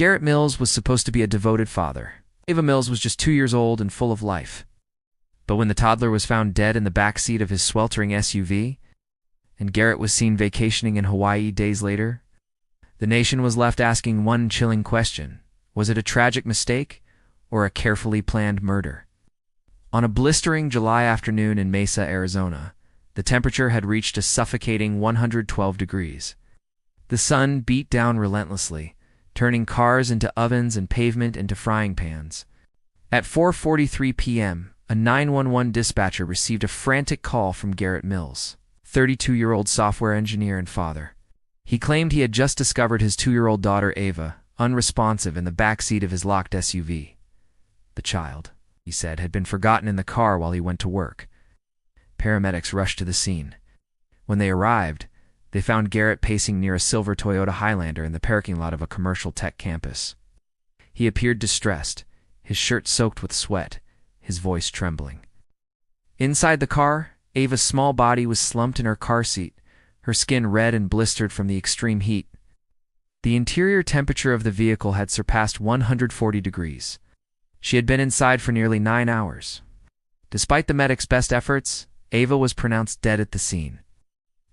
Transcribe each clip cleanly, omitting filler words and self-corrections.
Garrett Mills was supposed to be a devoted father. Ava Mills was just 2 years old and full of life. But when the toddler was found dead in the back seat of his sweltering SUV, and Garrett was seen vacationing in Hawaii days later, the nation was left asking one chilling question: was it a tragic mistake or a carefully planned murder? On a blistering July afternoon in Mesa, Arizona, the temperature had reached a suffocating 112 degrees. The sun beat down relentlessly, turning cars into ovens and pavement into frying pans. At 4:43 p.m., a 911 dispatcher received a frantic call from Garrett Mills, 32-year-old software engineer and father. He claimed he had just discovered his 2-year-old daughter Ava, unresponsive in the back seat of his locked SUV. The child, he said, had been forgotten in the car while he went to work. Paramedics rushed to the scene. When they arrived, they found Garrett pacing near a silver Toyota Highlander in the parking lot of a commercial tech campus. He appeared distressed, his shirt soaked with sweat, his voice trembling. Inside the car, Ava's small body was slumped in her car seat, her skin red and blistered from the extreme heat. The interior temperature of the vehicle had surpassed 140 degrees. She had been inside for nearly 9 hours. Despite the medics' best efforts, Ava was pronounced dead at the scene.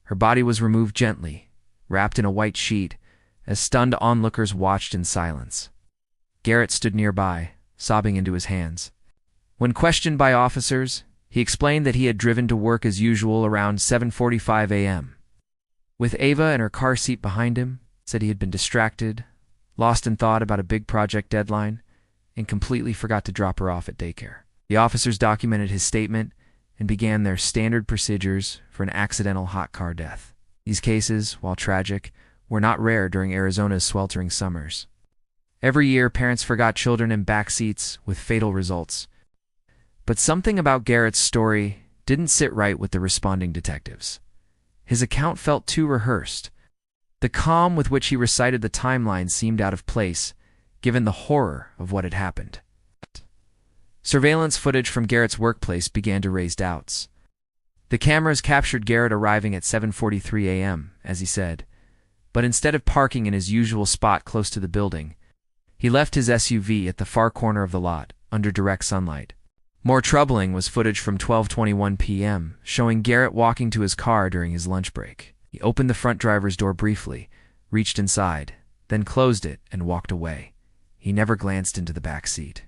Her body was removed gently, wrapped in a white sheet, as stunned onlookers watched in silence. Garrett stood nearby, sobbing into his hands. When questioned by officers, he explained that he had driven to work as usual around 7:45 a.m. With Ava in her car seat behind him, said he had been distracted, lost in thought about a big project deadline, and completely forgot to drop her off at daycare. The officers documented his statement and began their standard procedures for an accidental hot car death. These cases, while tragic, were not rare during Arizona's sweltering summers. Every year, parents forgot children in back seats with fatal results. But something about Garrett's story didn't sit right with the responding detectives. His account felt too rehearsed. The calm with which he recited the timeline seemed out of place, given the horror of what had happened. Surveillance footage from Garrett's workplace began to raise doubts. The cameras captured Garrett arriving at 7:43 a.m., as he said, but instead of parking in his usual spot close to the building, he left his SUV at the far corner of the lot, under direct sunlight. More troubling was footage from 12:21 p.m., showing Garrett walking to his car during his lunch break. He opened the front driver's door briefly, reached inside, then closed it and walked away. He never glanced into the back seat.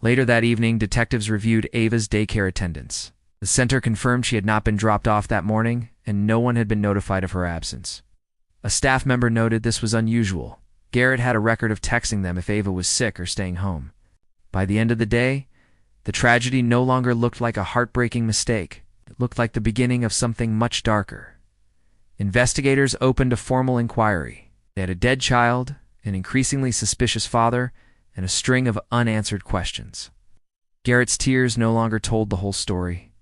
Later that evening, detectives reviewed Ava's daycare attendance. The center confirmed she had not been dropped off that morning, and no one had been notified of her absence. A staff member noted this was unusual. Garrett had a record of texting them if Ava was sick or staying home. By the end of the day, the tragedy no longer looked like a heartbreaking mistake. It looked like the beginning of something much darker. Investigators opened a formal inquiry. They had a dead child, an increasingly suspicious father, and a string of unanswered questions. Garrett's tears no longer told the whole story.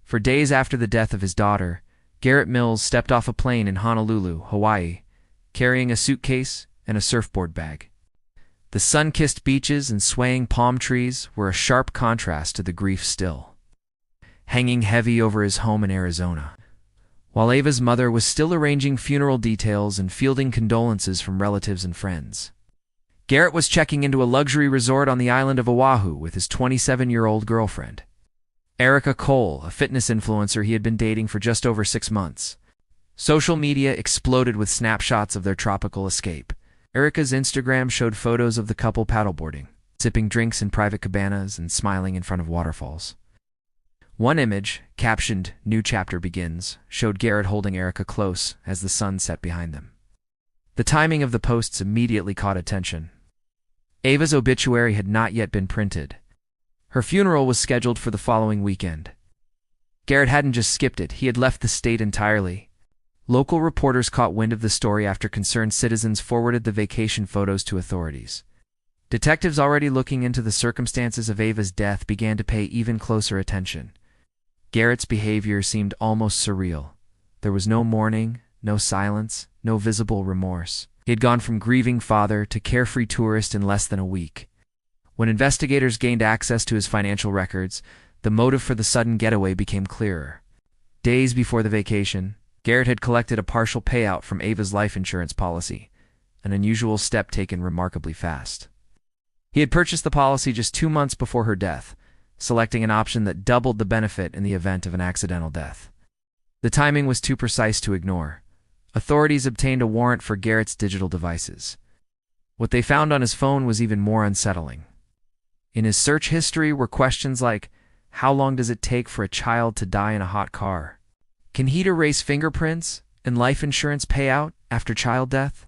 For days after the death of his daughter, Garrett Mills stepped off a plane in Honolulu, Hawaii, carrying a suitcase and a surfboard bag. The sun-kissed beaches and swaying palm trees were a sharp contrast to the grief still hanging heavy over his home in Arizona. While Ava's mother was still arranging funeral details and fielding condolences from relatives and friends, Garrett was checking into a luxury resort on the island of Oahu with his 27-year-old girlfriend, Erica Cole, a fitness influencer he had been dating for just over 6 months. Social media exploded with snapshots of their tropical escape. Erica's Instagram showed photos of the couple paddleboarding, sipping drinks in private cabanas and smiling in front of waterfalls. One image, captioned "New Chapter Begins," showed Garrett holding Erica close as the sun set behind them. The timing of the posts immediately caught attention. Ava's obituary had not yet been printed. Her funeral was scheduled for the following weekend. Garrett hadn't just skipped it, he had left the state entirely. Local reporters caught wind of the story after concerned citizens forwarded the vacation photos to authorities. Detectives already looking into the circumstances of Ava's death began to pay even closer attention. Garrett's behavior seemed almost surreal. There was no mourning, no silence, no visible remorse. He had gone from grieving father to carefree tourist in less than a week. When investigators gained access to his financial records, the motive for the sudden getaway became clearer. Days before the vacation, Garrett had collected a partial payout from Ava's life insurance policy, an unusual step taken remarkably fast. He had purchased the policy just 2 months before her death, selecting an option that doubled the benefit in the event of an accidental death. The timing was too precise to ignore. Authorities obtained a warrant for Garrett's digital devices. What they found on his phone was even more unsettling. In his search history were questions like, how long does it take for a child to die in a hot car? Can heat erase fingerprints and life insurance payout after child death?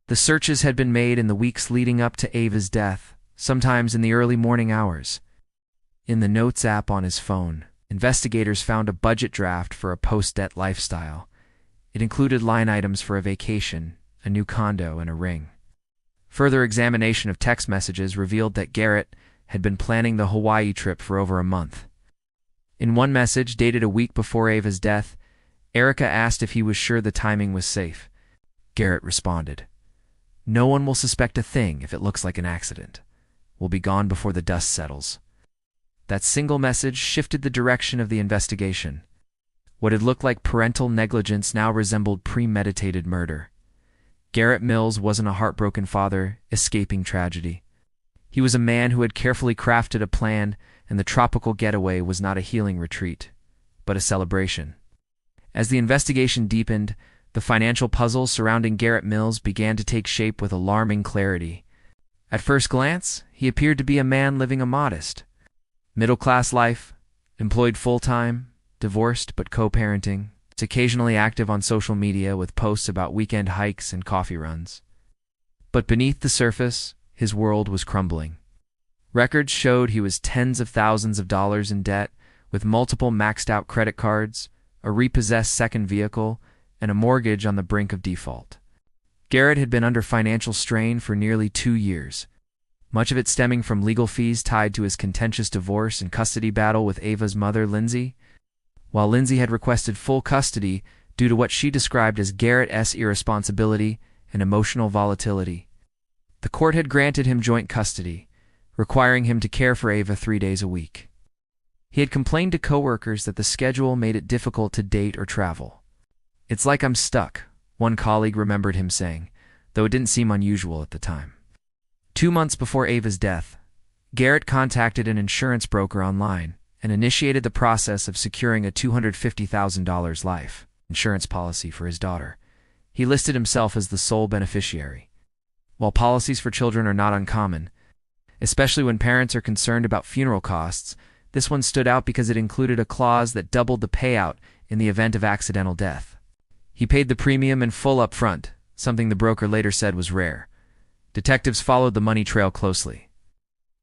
The searches had been made in the weeks leading up to Ava's death, sometimes in the early morning hours. In the Notes app on his phone, investigators found a budget draft for a post-death lifestyle. It included line items for a vacation, a new condo, and a ring. Further examination of text messages revealed that Garrett had been planning the Hawaii trip for over a month. In one message, dated a week before Ava's death, Erica asked if he was sure the timing was safe. Garrett responded, "No one will suspect a thing if it looks like an accident. We'll be gone before the dust settles." That single message shifted the direction of the investigation. What had looked like parental negligence now resembled premeditated murder. Garrett Mills wasn't a heartbroken father escaping tragedy. He was a man who had carefully crafted a plan, and the tropical getaway was not a healing retreat, but a celebration. As the investigation deepened, the financial puzzle surrounding Garrett Mills began to take shape with alarming clarity. At first glance, he appeared to be a man living a modest, middle-class life, employed full-time, divorced but co-parenting, occasionally active on social media with posts about weekend hikes and coffee runs. But beneath the surface, his world was crumbling. Records showed he was tens of thousands of dollars in debt, with multiple maxed-out credit cards, a repossessed second vehicle, and a mortgage on the brink of default. Garrett had been under financial strain for nearly 2 years, much of it stemming from legal fees tied to his contentious divorce and custody battle with Ava's mother, Lindsay. While Lindsay had requested full custody due to what she described as Garrett's irresponsibility and emotional volatility, the court had granted him joint custody, requiring him to care for Ava 3 days a week. He had complained to coworkers that the schedule made it difficult to date or travel. "It's like I'm stuck," one colleague remembered him saying, though it didn't seem unusual at the time. 2 months before Ava's death, Garrett contacted an insurance broker online and initiated the process of securing a $250,000 life insurance policy for his daughter. He listed himself as the sole beneficiary. While policies for children are not uncommon, especially when parents are concerned about funeral costs, this one stood out because it included a clause that doubled the payout in the event of accidental death. He paid the premium in full up front, something the broker later said was rare. Detectives followed the money trail closely.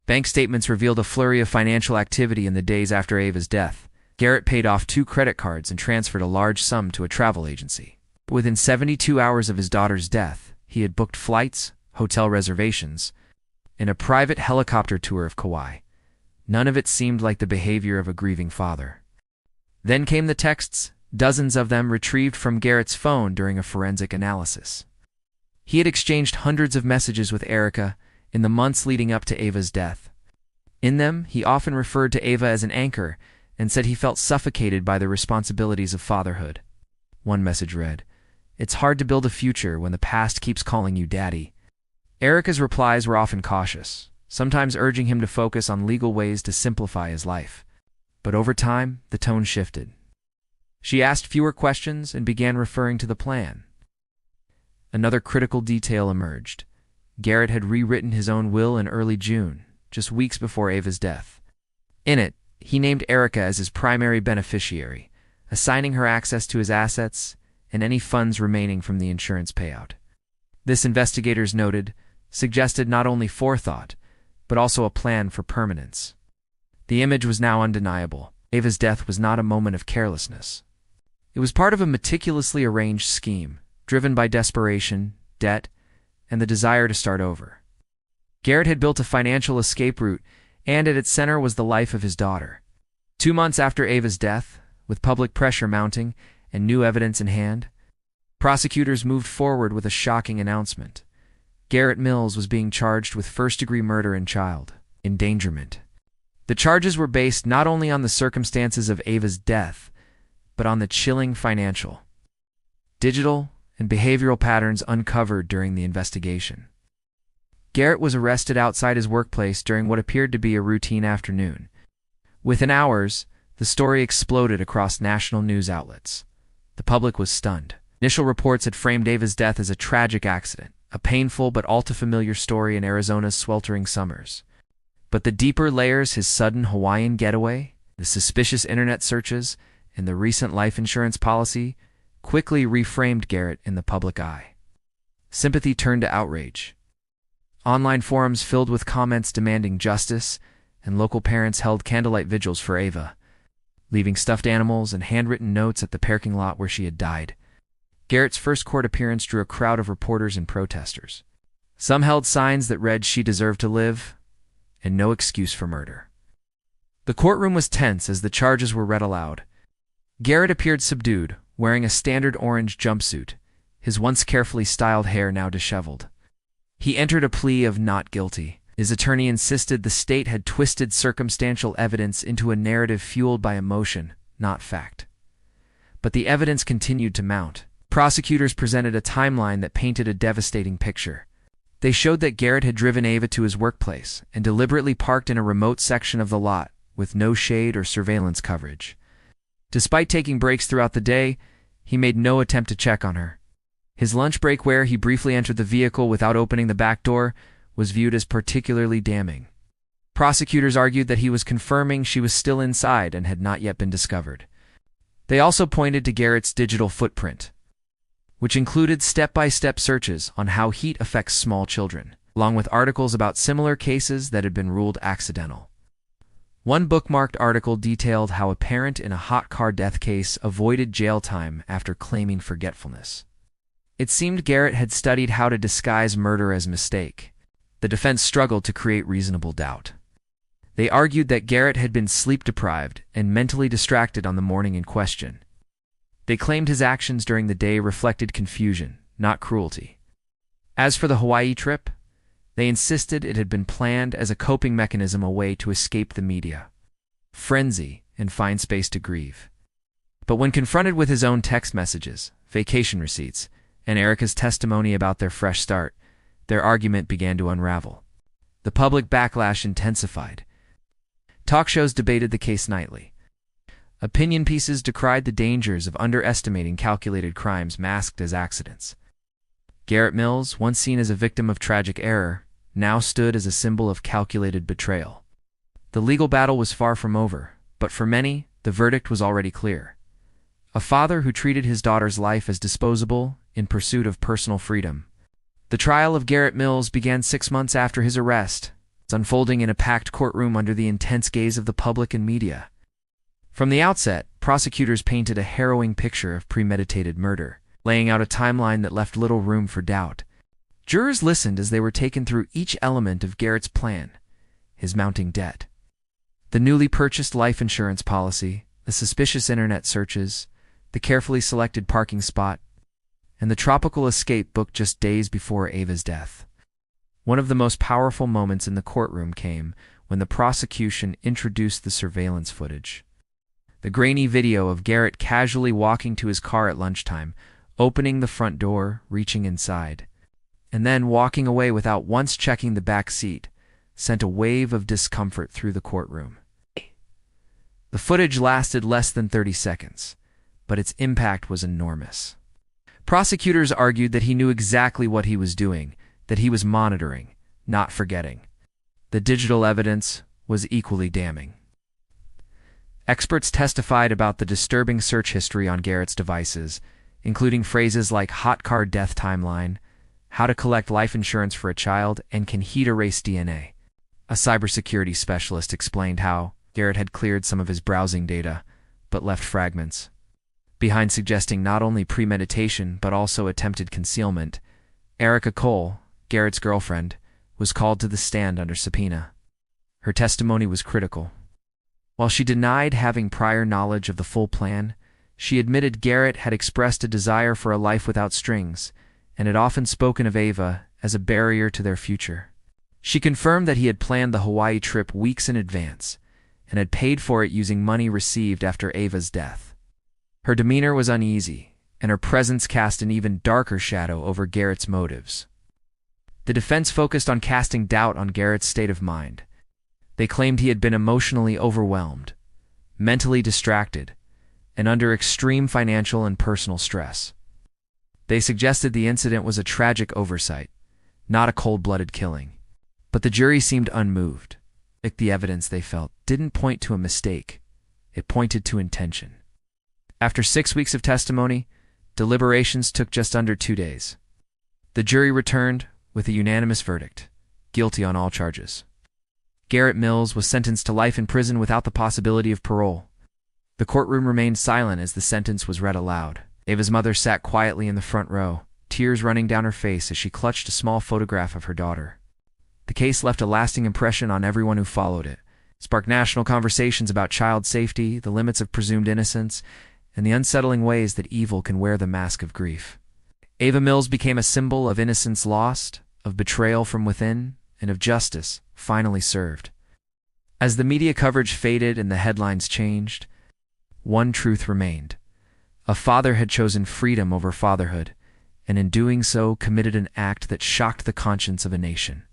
Bank statements revealed a flurry of financial activity in the days after Ava's death. Garrett paid off 2 credit cards and transferred a large sum to a travel agency. Within 72 hours of his daughter's death, he had booked flights, hotel reservations, and a private helicopter tour of Kauai. None of it seemed like the behavior of a grieving father. Then came the texts, dozens of them retrieved from Garrett's phone during a forensic analysis. He had exchanged hundreds of messages with Erica in the months leading up to Ava's death. In them, he often referred to Ava as an anchor and said he felt suffocated by the responsibilities of fatherhood. One message read, "It's hard to build a future when the past keeps calling you daddy." Erica's replies were often cautious, sometimes urging him to focus on legal ways to simplify his life. But over time, the tone shifted. She asked fewer questions and began referring to the plan. Another critical detail emerged. Garrett had rewritten his own will in early June, just weeks before Ava's death. In it, he named Erica as his primary beneficiary, assigning her access to his assets and any funds remaining from the insurance payout. This, investigators noted, suggested not only forethought, but also a plan for permanence. The image was now undeniable. Ava's death was not a moment of carelessness. It was part of a meticulously arranged scheme, driven by desperation, debt, and the desire to start over. Garrett had built a financial escape route, and at its center was the life of his daughter. 2 months after Ava's death, with public pressure mounting and new evidence in hand, prosecutors moved forward with a shocking announcement. Garrett Mills was being charged with first-degree murder and child endangerment. The charges were based not only on the circumstances of Ava's death, but on the chilling financial, digital, and behavioral patterns uncovered during the investigation. Garrett was arrested outside his workplace during what appeared to be a routine afternoon. Within hours, the story exploded across national news outlets. The public was stunned. Initial reports had framed Ava's death as a tragic accident, a painful but all-too-familiar story in Arizona's sweltering summers. But the deeper layers, his sudden Hawaiian getaway, the suspicious internet searches, and the recent life insurance policy, quickly reframed Garrett in the public eye. Sympathy turned to outrage. Online forums filled with comments demanding justice, and local parents held candlelight vigils for Ava, leaving stuffed animals and handwritten notes at the parking lot where she had died. Garrett's first court appearance drew a crowd of reporters and protesters. Some held signs that read "She deserved to live" and "No excuse for murder." The courtroom was tense as the charges were read aloud. Garrett appeared subdued, wearing a standard orange jumpsuit, his once carefully styled hair now disheveled. He entered a plea of not guilty. His attorney insisted the state had twisted circumstantial evidence into a narrative fueled by emotion, not fact. But the evidence continued to mount. Prosecutors presented a timeline that painted a devastating picture. They showed that Garrett had driven Ava to his workplace and deliberately parked in a remote section of the lot with no shade or surveillance coverage. Despite taking breaks throughout the day, he made no attempt to check on her. His lunch break, where he briefly entered the vehicle without opening the back door, was viewed as particularly damning. Prosecutors argued that he was confirming she was still inside and had not yet been discovered. They also pointed to Garrett's digital footprint, which included step-by-step searches on how heat affects small children, along with articles about similar cases that had been ruled accidental. One bookmarked article detailed how a parent in a hot car death case avoided jail time after claiming forgetfulness. It seemed Garrett had studied how to disguise murder as mistake. The defense struggled to create reasonable doubt. They argued that Garrett had been sleep-deprived and mentally distracted on the morning in question. They claimed his actions during the day reflected confusion, not cruelty. As for the Hawaii trip, they insisted it had been planned as a coping mechanism, a way to escape the media, frenzy, and find space to grieve. But when confronted with his own text messages, vacation receipts, and Erica's testimony about their fresh start, their argument began to unravel. The public backlash intensified. Talk shows debated the case nightly. Opinion pieces decried the dangers of underestimating calculated crimes masked as accidents. Garrett Mills, once seen as a victim of tragic error, now stood as a symbol of calculated betrayal. The legal battle was far from over, but for many, the verdict was already clear. A father who treated his daughter's life as disposable in pursuit of personal freedom. The trial of Garrett Mills began 6 months after his arrest, unfolding in a packed courtroom under the intense gaze of the public and media. From the outset, prosecutors painted a harrowing picture of premeditated murder, laying out a timeline that left little room for doubt. Jurors listened as they were taken through each element of Garrett's plan: his mounting debt, the newly purchased life insurance policy, the suspicious internet searches, the carefully selected parking spot, and the tropical escape booked just days before Ava's death. One of the most powerful moments in the courtroom came when the prosecution introduced the surveillance footage. The grainy video of Garrett casually walking to his car at lunchtime, opening the front door, reaching inside, and then walking away without once checking the back seat, sent a wave of discomfort through the courtroom. The footage lasted less than 30 seconds, but its impact was enormous. Prosecutors argued that he knew exactly what he was doing, that he was monitoring, not forgetting. The digital evidence was equally damning. Experts testified about the disturbing search history on Garrett's devices, including phrases like "hot car death timeline," "how to collect life insurance for a child," and "can heat erase DNA." A cybersecurity specialist explained how Garrett had cleared some of his browsing data, but left fragments behind, suggesting not only premeditation but also attempted concealment. Erica Cole, Garrett's girlfriend, was called to the stand under subpoena. Her testimony was critical. While she denied having prior knowledge of the full plan, she admitted Garrett had expressed a desire for a life without strings and had often spoken of Ava as a barrier to their future. She confirmed that he had planned the Hawaii trip weeks in advance and had paid for it using money received after Ava's death. Her demeanor was uneasy, and her presence cast an even darker shadow over Garrett's motives. The defense focused on casting doubt on Garrett's state of mind. They claimed he had been emotionally overwhelmed, mentally distracted, and under extreme financial and personal stress. They suggested the incident was a tragic oversight, not a cold-blooded killing. But the jury seemed unmoved. The evidence, they felt, didn't point to a mistake. It pointed to intention. After 6 weeks of testimony, deliberations took just under 2 days. The jury returned with a unanimous verdict, guilty on all charges. Garrett Mills was sentenced to life in prison without the possibility of parole. The courtroom remained silent as the sentence was read aloud. Ava's mother sat quietly in the front row, tears running down her face as she clutched a small photograph of her daughter. The case left a lasting impression on everyone who followed it. It sparked national conversations about child safety, the limits of presumed innocence, and the unsettling ways that evil can wear the mask of grief. Ava Mills became a symbol of innocence lost, of betrayal from within, and of justice finally served. As the media coverage faded and the headlines changed, one truth remained. A father had chosen freedom over fatherhood, and in doing so committed an act that shocked the conscience of a nation.